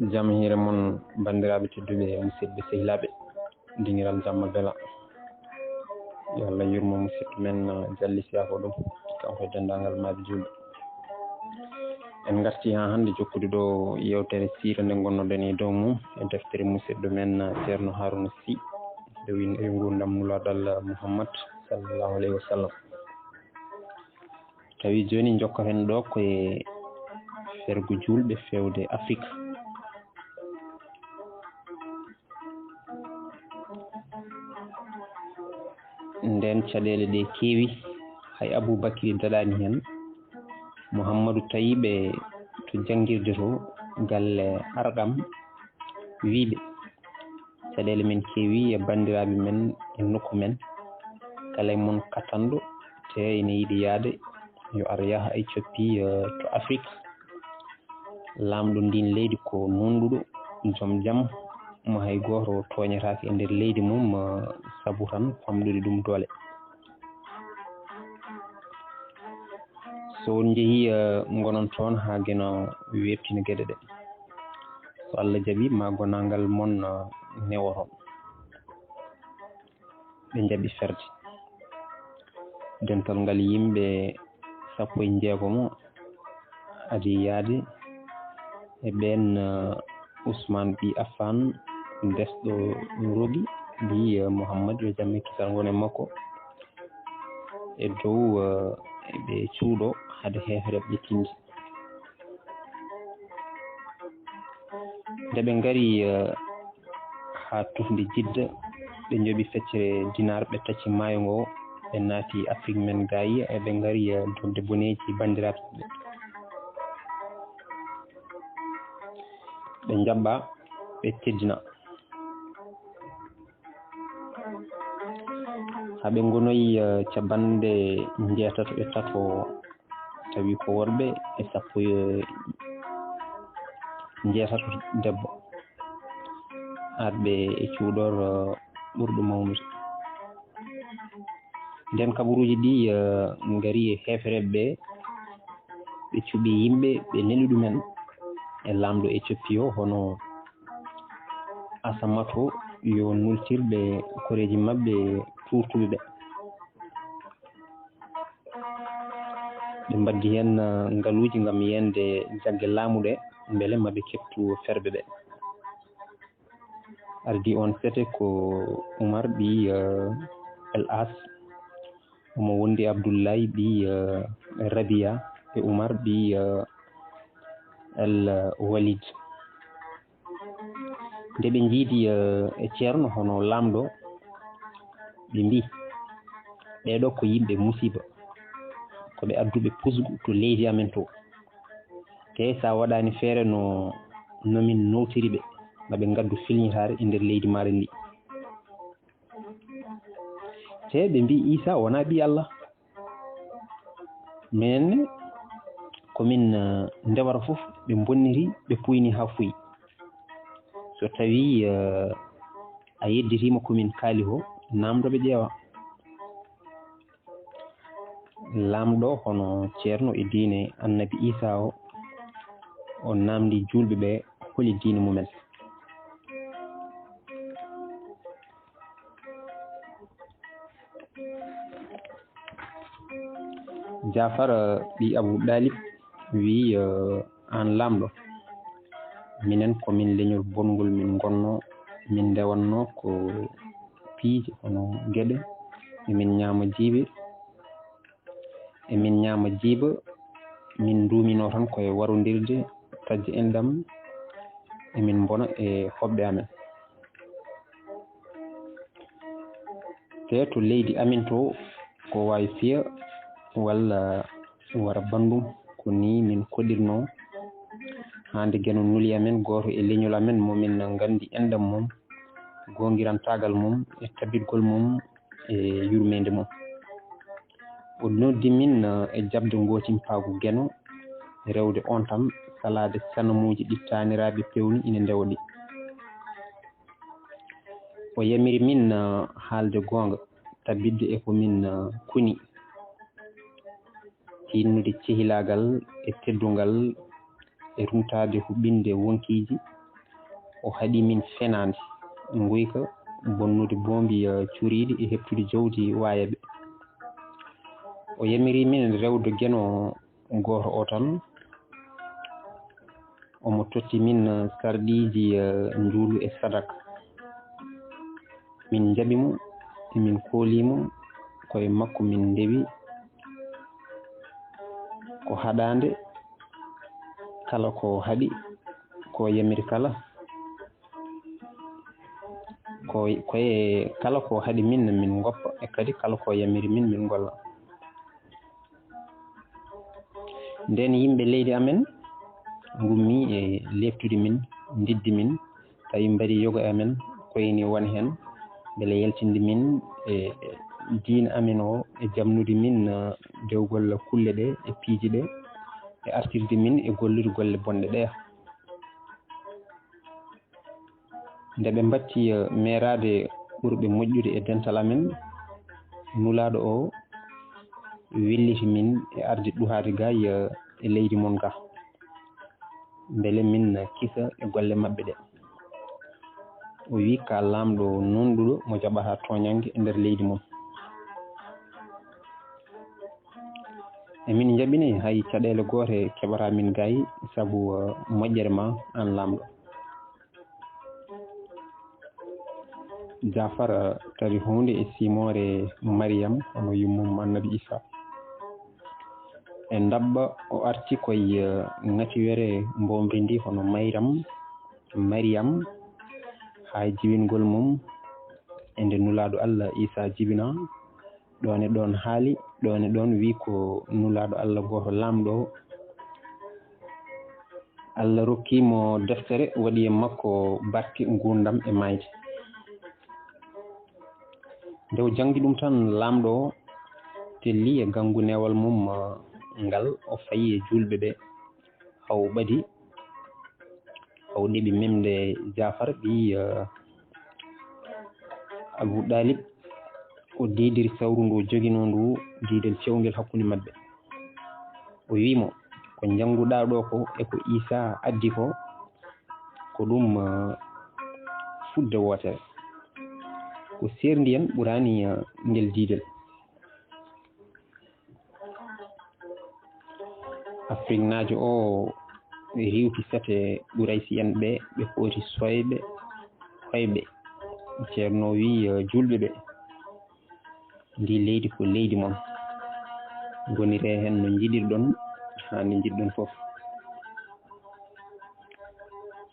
jam hiire mon bandiraɓe tedduɓe musidɓe sehilaɓe dingiral jamma bela yo Allah yurmo musidɗo men Dialli Siako ɗum kanko e dendagal maaɓe julɓe en garti ha hande jokkude ɗo yewtere siira nde gonnoɗen e dow mum e deftere musidɗo men ceerno Harouna Sy nde wini e gurdam nulaɗal Mouhammad sallllahu alayhi wa sallam. Tawi joni jokkoten ɗo koye fergo julɓe fewde Afrique. Nden caɗele ɗe keewi hay Aboubacry daɗani hen Mouhammadou Tayiɓe to janguirde to galle Arqam wiɓe caɗele men keewi e bandiraɓe men e nokku men kala mon katanɗo te ene yiiɗi yaade yo ar yaaha Éthiopie to Afrique lamɗo ndin leydi ko nonduɗo joom jaam mo hay goto toñatake e nder leydi mum saabu tan famɗude ɗum doole. So on jeehi gonon toon ha gueno wertina gueɗe ɗe so Allah jaaɓi ma gonangal mon newoto ɓe jaaɓi ferde dental ngal yimɓe 16 adi yaade e ɓen Ousmane Bi Affan desɗo Rogi Bi Mouhammad yo jamme kisal wone makko e dow ɓe cuuɗo hade hefere ɓettinde nde ɓe ngari ha tufde Jidda ɓe jooɓi feccere dinar ɓe tacci maayo ngo ɓe naati Afrique men gayi eɓe ngari donde boneji bandiraɓe ɓe jaɓɓa ɓe teddina haɓe gonoyi caɓanɗe 83 tawi ko worɓe e 160 debbo arɓe e cuuɗor ɓurɗo mawnude nden kabaruji ɗi ngari e hefreɓe ɓe cuuɓi yimɓe ɓe neli ɗumen e lamɗo Éthiopie o hono Asamato yo nultirɓe koreji mabɓe turtuɓe ɓe ɓe mbaddi hen ngaluji gam yende jagge laamu ɗe beele maɓe keptu ferɓe ɓe ardi on sete ko Oumar ɓi El As omo wondi Abdoulaye ɓi Rabia e Oumar ɓi El Walid nde ɓe jiidi e ceerno hono lamɗo ɓe mbi ɓeɗo ko yimɓe musiba koɓe adduɓe pusgu to leydi amen to te sa waɗani feere nomin notiri ɓe maɓe gaddu filñitare e nder leydi maɗa ndi te ɓe mbi Issa wona ɓi Allah minenne komin ndewata foof ɓe bonniri ɓe puyni ha fuyi so tawi a yedditima komin kaali ko namdoɓe ƴeewa lamɗo hono ceerno e diine annabi Issa o namdi julɓe ɓe holi diine mumen Jafar ɓi Abou Ɗalib wi an lamɗo minen komin leñol bongol min gonno min ndewanno ko piije hono gueɗe emin ñaama jiiɓe emin ñaama jiiba min dumino tan koye warodirde tajji enɗam emin bona e hoɓɓe amen te to leydi amin to ko wawi fiya walla wara bandum ko ni min koɗirno hande gueno nuli amen goto e leñol amen momin gandi enɗam mum gongirantagal mum e tabitgol mum e yurmede mum o noddi min e jabde gotim paagu gueno rewde on tam salade sanamuji ɗittaniraɓe pewni ina ndewaɗi o yamiri min haalde gonga tabidde e komin kuni tinnude cehilagal e teddugal e rumtade huɓɓinde wonkiji o haɗi min fenande nguyka bonnude boombi cuuriiɗi e heɓtude jawdi waayaɓe. O yamiri min rewde geno gooto o tan omo totti min sarɗiiji njuulu e sadaka. Min jaɓimo min koolimo koye makko min ndewi ko haɗande kala ko haɗi ko yamiri kala koye kala ko haɗi min goppa e kadi kala ko yamiri min golla. Nden yimɓe leydi amen gummi e leftude min diddi min tawi mbaɗi yoga amen koyni won hen beele yaltinde min e diina amen o e jamnude min dewgol kulle ɗe e piiji ɗe e artirde min e gollude golle bonɗe ɗe. Nde ɓe mbatti merade ɓurɓe moƴƴude e dental amen, nulaɗo o welliti min e arde ɗuhade ga e leydi mon ga beele min kisa e golle mabɓe ɗe. O wi ka lamɗo nonɗuɗo mo jaɓata toñangue e nder leydi mon. Emin jaɓini hay caɗele goote keɓata min gayi saabu moƴƴere ma an lamɗo. Jafar tawi hunde e simore Mariam ono yummum Annabi Isa e dabba o arti koye ngatiwere mbomri ndi hono Mariam ha jiwingol mum e nde nulaɗo Allah Isa jibina ɗon e ɗon haali ɗon e ɗon wi ko nulaɗo Allah goto lamɗo Allah rokkimo deftere waɗi e makko barke gurdam e mayde. Nde o jangi ɗum tan lamɗo telli e gangu newal mum ngal o fayi e julɓe ɓe haw ɓadi haw ɗeɓi memde Jafar ɓi Abou Ɗalib o didiri sawru ndu joguino ndu didel cewgel hakkude mabɓe. O wimo ko janguɗa ɗo ko eko Isa addi ko ɗum fudde wotere ko serdi en ɓurani ngel didel. Afrique naajo o riwti sate ɓuraysi en ɓe kooti soyɓe hoyɓe. Ceerno wi julɓe ɓe ndi leydi ko leydi mon, gonire hen no jiɗirɗon hani jiɗɗon fof.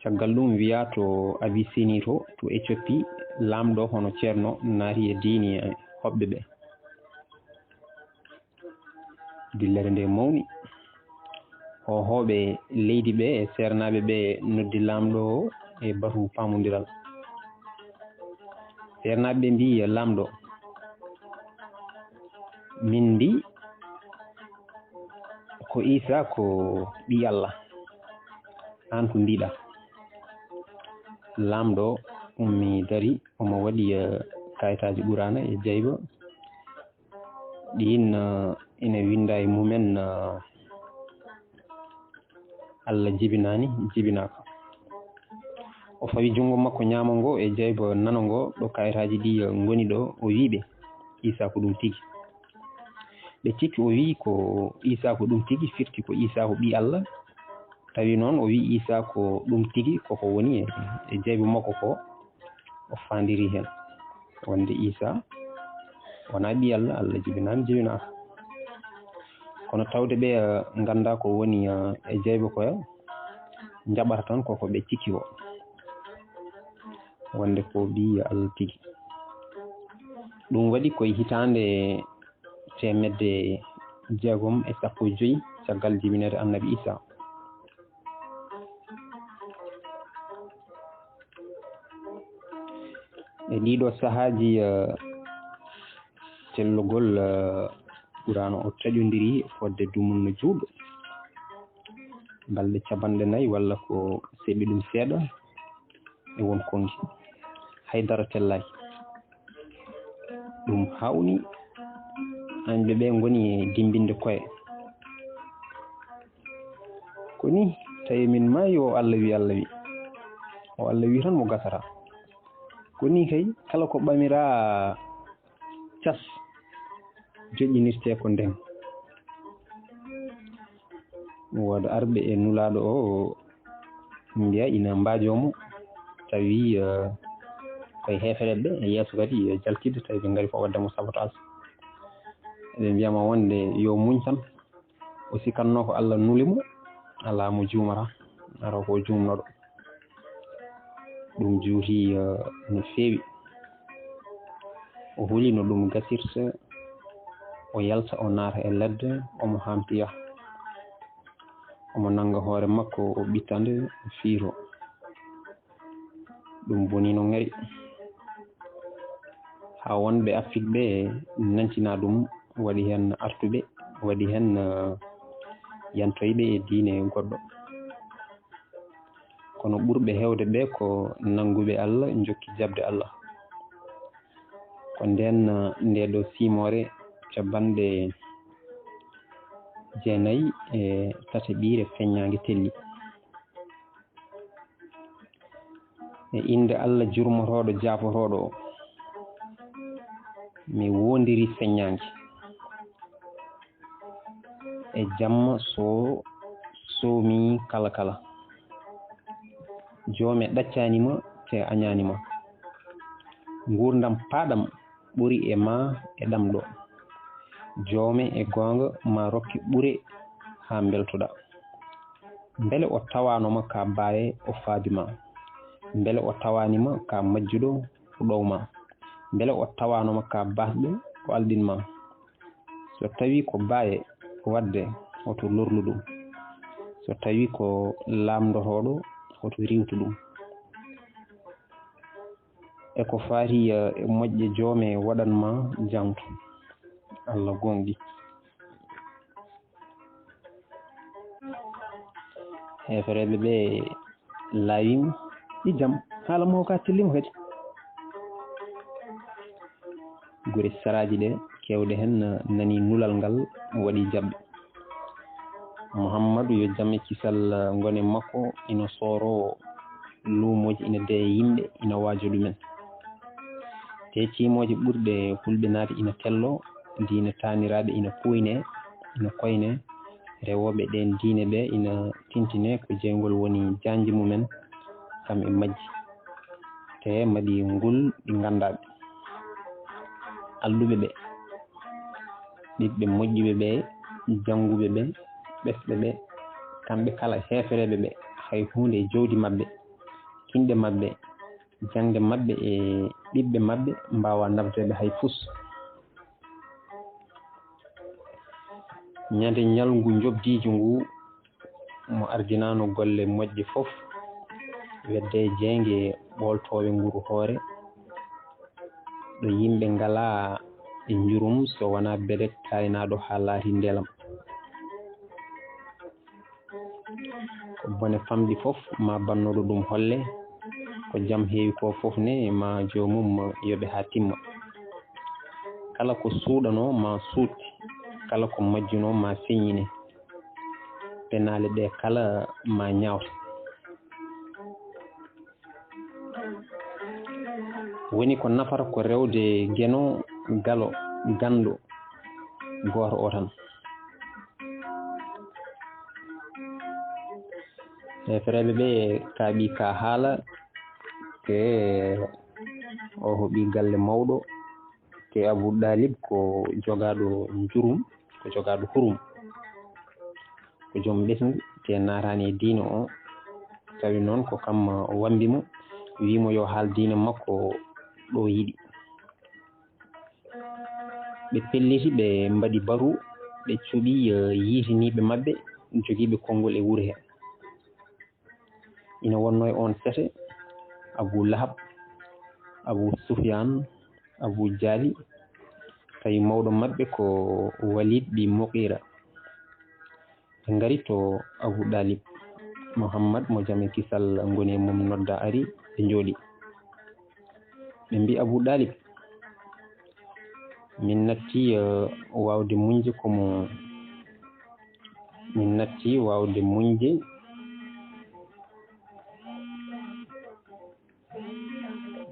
Caggal ɗum wiya to Abyssinie to Éthiopie lamɗo hono ceerno naati e diini hoɓɓe ɓe. Dillere nde mawni hoɓe leydi ɓe e sernaɓe ɓe noddi lamɗo e batu pamodiral. Sernaɓe ɓe mbi lamɗo min mbi ko Isa ko ɓi Allah, an ko mbiɗa. Lamɗo ummi dari omo waɗi kayitaji ɓurana e jayba ɗin ina winda e mumen Allah jibinani jibinaka. O fawi jungo makko ñamo ngo e jayba nano ngo ɗo kayitaji ɗi goni ɗo. O wiɓe Isa ko ɗum tigui. ɓe cikki o wi ko Isa ko ɗum tigui firti ko Isa ko ɓi Allah. Tawi noon o wi Isa ko ɗum tigui koko woni e jayba makko ko o fandiri hen wonde Isa wona ɓi Allah, Allah jibinani jibinaka. Kono tawde ɓe ganda ko woni e jayba koya jaɓata tan koko ɓe cikki ko wonde ko ɓi Allah tigui. ɗum waɗi koye hitande 1915 caggal jibinere Annabi Isa. E ɗiɗo sahaji tellugol ɓurano o taƴodiri fodde dumunno juuɗo balɗe capanɗe 4 walla ko seeɓi ɗum seeɗa e won kongi haydara tellaki. ɗum hawni anɓe ɓe goni e dimbinde koye koni tawi min maayi o Allah wi o Allah wi tan mo gasata ko ni kay kala ko ɓamira cas joƴƴinirte ko nden woda arɓe e nulaɗo o mbiya ina mbajomo tawi koye hefereɓe e yeeso kadi e jaltide tawi ɓe ngari ko waddemo sabotage eɓe mbiyama wonde yo muñ tan o sikanno ko Allah nulimo ala mo juumata ara ko jumnoɗo ɗum juuti no feewi o huuli no ɗum gasirta o yalta o naata e ladde omo hampiya omo nanga hoore makko o ɓittande o fiiro ɗum boni no ngari ha wonɓe Afrique ɓe nantina ɗum waɗi hen artuɓe waɗi hen yantoyɓe e diine goɗɗo kono ɓurɓe hewde ɓe ko nanguɓe Allah jokki jabde Allah ko nden ndeɗo simore capanɗe 9 feññangue telli e inde Allah jurmotoɗo jaafotoɗo o mi wondiri feññangue e jamma so somi kala kala joome ɗaccanima te añanima gurdam paɗam ɓuri e ma e ɗamɗo joome e gonga ma rokki ɓure ha beltoɗa beele o tawanoma ka baaye o faabima beele o tawanima ka majjuɗo o ɗowma beele o tawanoma ka basɗo o aldinma so tawi ko baaye wadde oto lorlu ɗum so tawi ko lamdotoɗo oto riwtu ɗum eko faati e moƴƴe joome waɗanma jangto Allah gonɗi hefereɓe ɓe laawima ɗi jaam haala mo ka tellima kadi gure saraji ɗe kewɗe hen nani nulal ngal waɗi jabɓe Mouhammadou yo jaam e kisal gone makko ina sooro luumoji ina de yimɓe ina waajo ɗumen te cimoje ɓurɗe fulɓe naati ina tello diine taniraɓe ina puyne ina koyne rewoɓe ɗen diine ɓe ina tintine ko jeygol woni janji mumen kam e majji te mbaɗi ngul ɗi gandaɓe alluɓe ɓe ɓiɓɓe moƴƴuɓe ɓe janguɓe ɓe ɓesɓe ɓe kamɓe kala hefereɓe ɓe hay hunde e jawdi mabɓe kinɗe mabɓe jangde mabɓe e ɓiɓɓe mabɓe mbawa nafdeɓe hay fus ñande ñalngu jobdiji ngu mo ardinano golle moƴƴe foof wedde jeygue ɓoltoɓe nguru hoore ɗo yimɓe ngala e jurum so wona beele taynaɗo ha laati ndeelam ko bone famɗi foof ma bannoɗo ɗum holle ko jaam heewi ko foof ne ma jomum yoɓe ha timma kala ko suuɗano ma suuɗ kala ko majjuno ma feññine penale ɗe kala ma ñawta woni ko nafata ko rewde gueno galo ganɗo goto o tan hefereɓe ɓe kaaɓi ka haala te o hooɓi galle mawɗo te Abou Dalib ko jogaɗo jurum ko jogaɗo hurum ko joom ɓesgu te natani e diine o tawi noon ko kam wambimo wimo yo haal diine makko ɗo yiɗi ɓe pelliti ɓe mbaɗi baru ɓe cuuɓi yiitiniɓe mabɓe jogiiɓe konngol e wuuro he ina wonno e on sete Abou Lahab Abou Soufiane Abou Diali tawi mawɗo mabɓe ko Walid ɓi Muqira ɓe ngari to Abou Dalib Mouhammad mo jaam e kisal ngoni e mum nodda ari ɓe jooɗi ɓe mbi Abou Dalib min natti wawde muñde komo min natti wawde muñde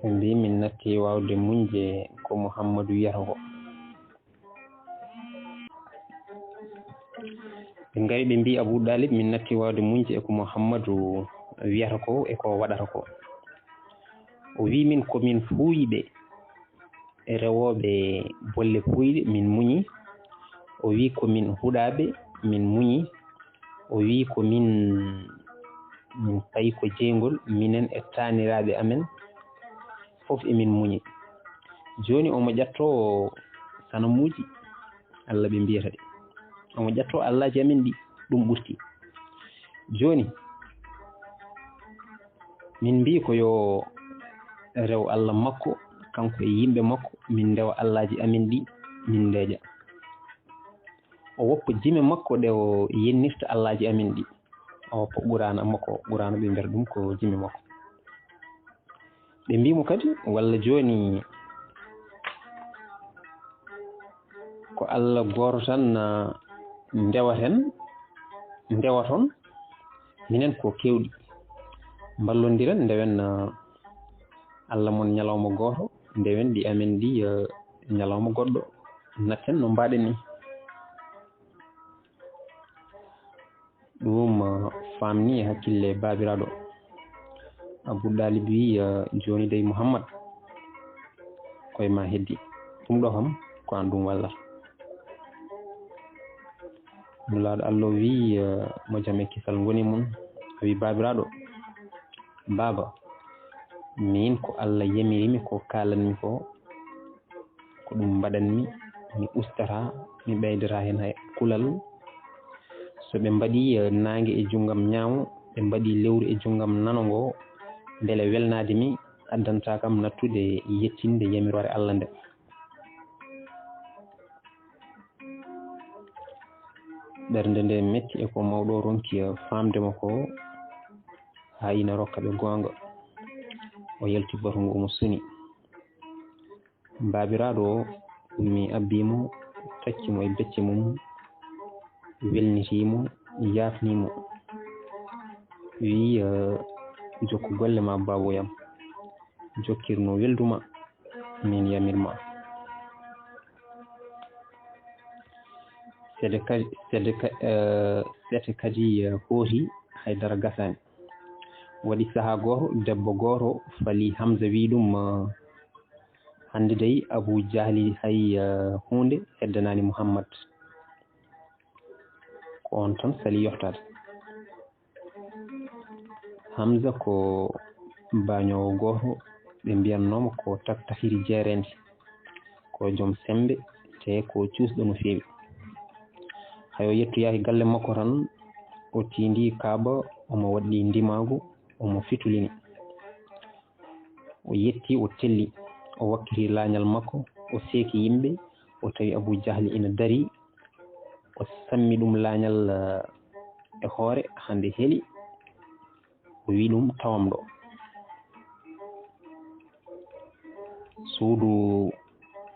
ɓe mbi min natti wawde muñde ko Mouhammadou wiyata ko. ɓe ngari ɓe mbi Abou Dalib min natti wawde muñde e ko Mouhammadou wiyata ko e ko waɗata ko. O wi min komin fuuyiɓe e rewoɓe bolle puyɗe min muñi. O wi komin huɗaɓe min muñi. O wi komin payi ko jeygol minen e taniraɓe amen fof emin muñi. Joni omo ƴatto sanamuji Allah ɓe mbiyata ɗe, omo ƴatto Allahji amen ɗi, ɗum ɓurti. Joni min mbi ko yo rew Allah makko kanko e yimɓe makko, min ndewa Allahji amen ɗi min ndeeƴa. O woppa jime makko ɗe o yennirta Allahji amen ɗi, o woppa ɓurana makko, ɓurana ɓe mbiyata ɗum ko jime makko. ɓe mbimo kadi walla joni ko Allah goto tan ndewaton minen ko kewɗi ballodiren ndewen Allah mon ñalawma goto, ndewen ɗi amen ɗi ñalawma goɗɗo, natten no mbaɗen ni. ɗum famni e hakkille babiraɗo Abou Dalib wi joni dey Mouhammad koye ma heddi, ɗum ɗo kam ko an ɗum wallata. nulaɗo Allah wi mo jaam e kisal goni mum, o wi babiraɗo baba min ko Allah yamirimi ko kalanmi ko ɗum mbaɗanmi, mi ustata mi ɓeydata hen hay kulal. so ɓe mbaɗi nangue e junggam ñaamo, ɓe mbaɗi lewru e junggam nano ngo, beele welnade mi addanta kam nattude yettinde yamirore Allah nde. ɓernde nde metti e ko mawɗo ronki famdemo ko ha ina rokka ɓe gonga. o yalti bato ngu omo suni. babiraɗo o mi abbimo, takkimo e becce mum, welnitimo, yafnimo, wi jokku golle ma baboyam, jokkirno welduma, min yamirma. sete kadi hooti haydara gasani. waɗi saaha goto debbo goto fali Hamza wi ɗum hande dey Abou Jahli hay hunde heddanani Mouhammad, ko on tan sali yoftade. Hamza ko bañowo goto ɓe mbiyannoma ko taktahiri jeerende, ko joom sembe te ko cuusɗo no feewi. hayo yettoyaki galle makko tan o tindi kaaba, omo waɗɗi ndimagu, omo fitulini, o yetti, o telli, o wakkiti lañal makko, o seeki yimɓe, o tawi Abou Jahli ina dari, o sammi ɗum lañal e hoore. hande heeli o wi ɗum tawam ɗo. suudu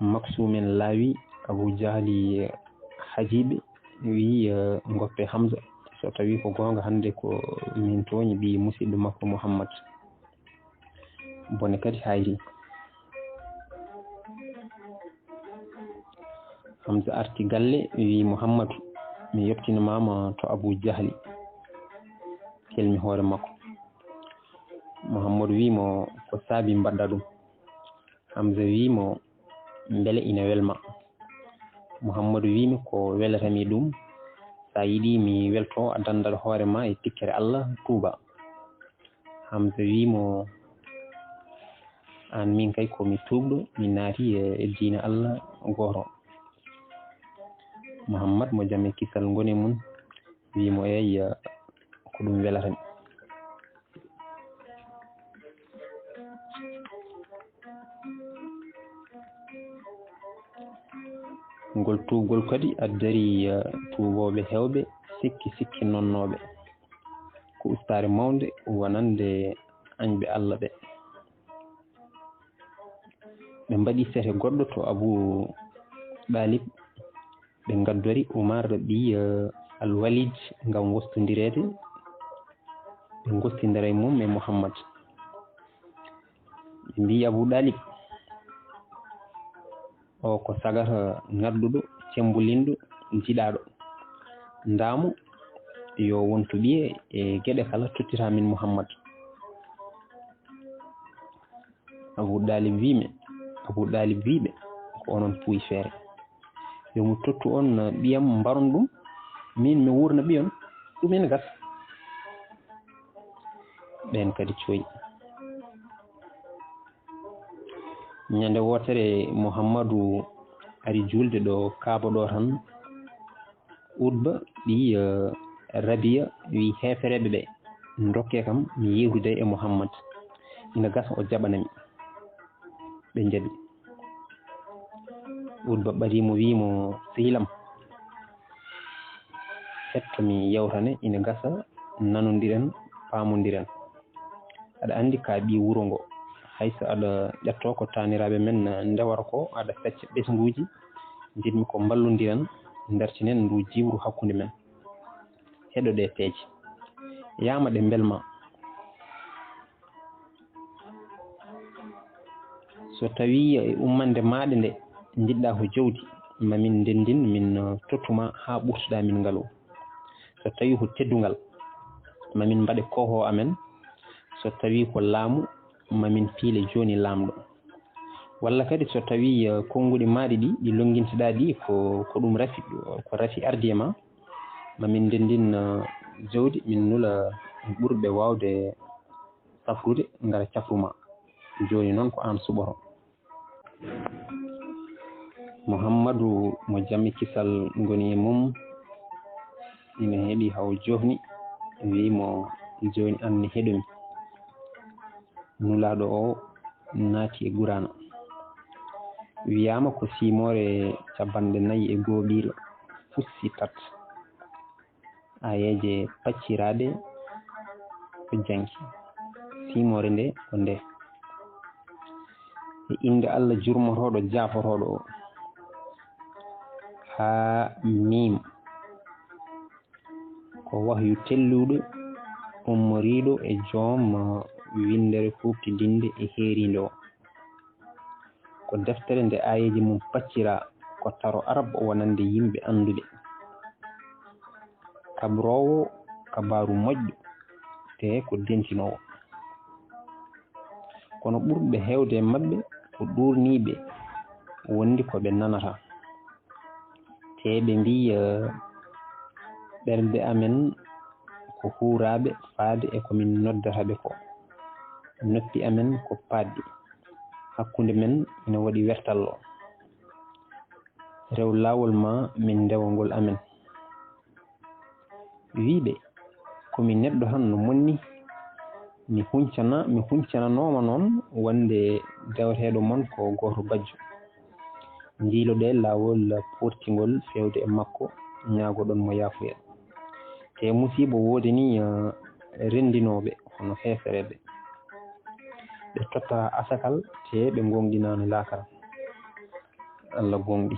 maksumen laawi, Abou Jahli hajiɓe wi goppe Hamza, so tawi ko gonga hande ko min toñi ɓi musidɗo makko Mouhammad, bone kadi hayri. Hamza arti galle wi Mouhammadou mi yettinimama to Abou Jahli, kelmi hoore makko. Mouhammadou wimo ko saabi mbadda ɗum. Hamza wimo beele ina welma. Mouhammadou wimi ko welatami ɗum, sa yiɗi mi welto a dandal hoore ma e tikkere Allah tuuba. Hamza wimo an min kay komi tuubɗo, mi naati e diina Allah goto. Mouhammad mo jaam e kisal goni mum wimo eyi ko ɗum welatami. ngol tuubgol kadi addari tuuboɓe hewɓe sikki nonnoɓe ko ustare mawde wonande añɓe Allah ɓe. ɓe mbaɗi sete goɗɗo to Abou Dalib, ɓe gaddori Oumar ɓi Al-Walid ngam wostodirede, ɓe gostidira e mum e Mouhammad. mbi Abu Dalib o ko sagata ngadduɗo cembulinɗo jiɗaɗo ndaamu yo wontu ɓiye e geɗe kala tottita min Muhammad. Abu Dalib wiɓe ko onon puuyi feere yomo tottu on ɓiyam mbaron ɗum min mi wurna ɓiyon ɗum ene gasa. ɓen kadi coyi ñande wotere Muhammadu ari julde ɗo Kaaba ɗo tan Utba ɗi Rabiya wi hefereɓe ɓe dokke kam mi yewtude e Muhammad ina gasa o jaɓanami. ɓe jaɓi. Utba ɓadimo wimo sehilam hetto mi yewtane ina gasa nanodiren pamodiren. aɗa andi ka ɓi wuro ngo hayso aɗa ƴetto ko taniraɓe men ndewata ko aɗa fecca ɓesguji jiɗmi ko ballodiren dartinen ndu jiwru hakkude men heɗo ɗe peeje yama ɗe belma. so tawi ummande maɗe nde jiɗɗa ko jawdi mamin ndendin min tottuma ha ɓurtoɗa min ngalo. so tawi ko teddugal mamin mbaɗe koho amen. so tawi ko laamu mamin piile joni laamɗo. walla kadi so tawi konnguɗi maɗi ɗi longuinteɗa ɗi ko ɗum rafi ardi e ma mamin ndendin jawdi min nula ɓurɓe wawde safrude ngara cafruma. joni noon ko an suɓoto. Muhammadu mo jammi kisal ngoni e mum ina heeɓi haw jofni wimo joni an ne heɗomi. nulaɗo o naati e gurana wiyama ko simore capanɗe 4 e goɓire fussi tat ayeje pacciraɗe ko janki simore nde ko nde e inde Allah jurmotoɗo jafotoɗo o ha mim ko wahyu telluɗo ummoriɗo e joom windere huftidinde e heerinde o ko deftere nde ayeji mum paccira ko taro arab o wonande yimɓe anduɓe kabrowo kabaru moƴƴo te ko dentinowo kono ɓurɓe hewde e maɓɓe ko ɗurniɓe wondi ko ɓe nanata te ɓe mbi ɓernde amen ko huraɓe faade e komin noddataɓe ko noppi amen ko paadɗi hakkude men ina waɗi wertallo rew lawol ma min ndewagol amen wiɓe komi neɗɗo han no monni mi huncananoma noon wonde deweteɗo mon ko goto bajjo jiiloɗe lawol portingol fewde e makko ñagoɗon mo yafuya te musiba woodi ni rendinoɓe hono hefereɓe ɓe totta asakal te ɓe gonɗinano lakara Allah gonɗi.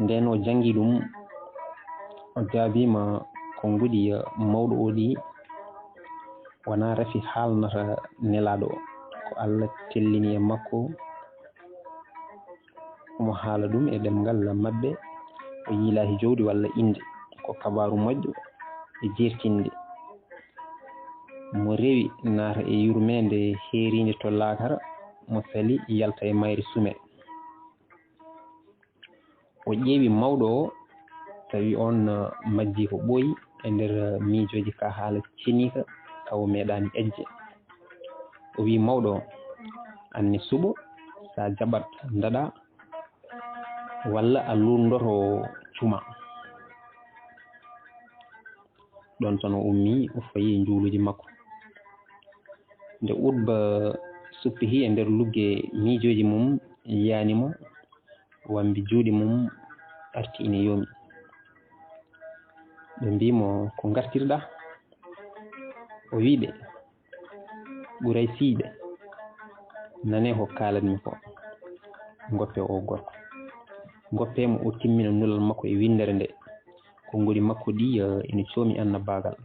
nden o jangi ɗum o jaabima ko nguɗi mawɗo o ɗi wona rafi haalnata nelaɗo o ko Allah tellini e makko omo haala ɗum e ɗemgal mabɓe o yiilaki jawdi walla inde ko kabaru moƴƴo e jertinde mo rewi naata e yurmede heerinde to lakara mo sali yalta e mayre sume. o ƴeewi mawɗo o tawi on majji ko ɓooyi e nder miijoji ka haala cenika taw meeɗani ƴejje. o wi mawɗo o anne suɓo sa jaɓat daɗa walla a lundoto cuma. ɗon tan o ummi o fayi juuluji makko. nde Utba suppihi e nder lugge miijoji mum yiyanimo wambi juuɗe mum arti ina yoomi. ɓe mbimo ko gartirɗa. o wiɓe ɓuuray siiɓe nane ko kalanmi ko goppe o gorko goppemo o timmina nulal makko e windere nde ko ngoni makko ɗi ina coomi annabagal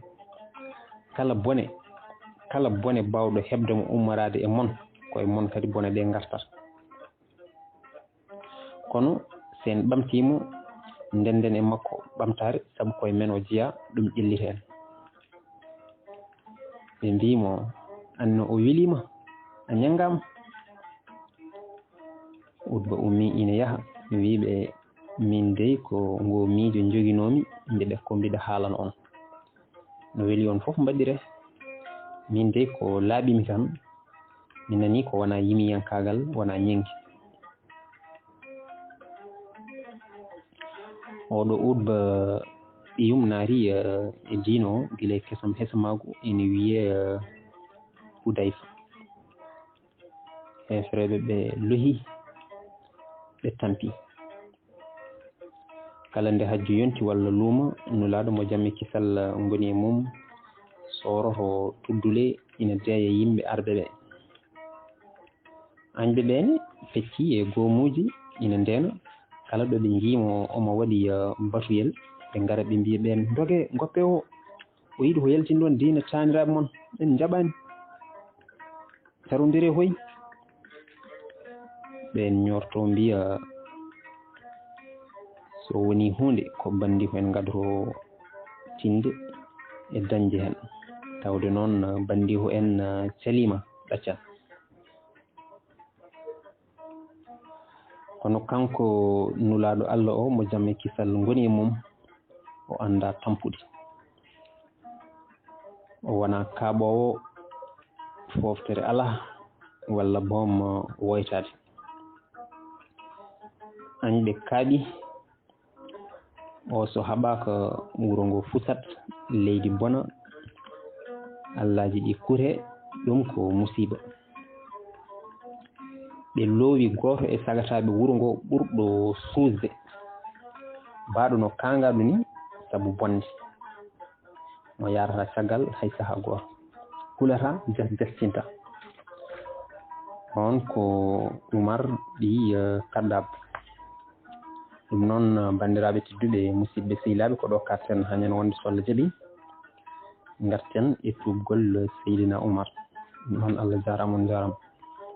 kala bone kala bone bawɗo hebde mo ummarade e mon koye mon kadi bone ɗe gartata kono sen ɓamtimo ndenden e makko ɓamtare saabu koye men o jeeya ɗum ƴellite en ɓe mbimo anno o welima a ñaggama Utba ummi ina yaha wiɓe min dey ko ngo miijo joguinomi mbiɗa ko mbiɗa haalana on no weeli on fof mbaɗire min dey ko laaɓimi tan mi nani ko wona yimiyankagal wona ñenki oɗo Utba yumnaari e diino o gila kesam hesamagu ina wiye Hudayfa hefreɓe ɓe lohi ɓe tampi kala nde hajju yonti walla luuma nulaaɗo mo jamme kisal ngoni e mum soroto tuddule ina deeya yimɓe arɓe ɓe añɓe ɓene fecci e goomuji ina ndeena kala ɗo ɓe jiimo omo waɗi batuyel ɓe ngara ɓe mbiya ɓen doge goppe o yiɗi ko yaltin ɗon diina taaniraɓe mon en jaɓani sarondire hoy ɓen ñorto mbiya so woni hunde ko bandi ko en gadoro tinde e dañde hen tawde noon bandi ko en calima ɗaccan kono kanko nulaɗo Allah o mo jamme kisal ngoni e mum o anda tampude o wona kaaɓowo foftere ala walla boom woytade añɓe kaaɓi o so haɓaka wuro ngo fusat leydi bona allaji ɗi kure ɗum ko musiba ɓe loowi goto e sagataɓe wuro ngo ɓurɗo suusde mbaɗo no kangaɗo ni saabu bonde mo yarata caggal hay saaha goto hulata jastinta on ko Oumar ɗi Kaddaɓe ɗum noon bandiraɓe tedduɓe musidɓe sehilaɓe ko ɗo karten hañen wonde so Allah jaaɓi garten e tuubgol Seydina Oumar noon Allah jarama on jarama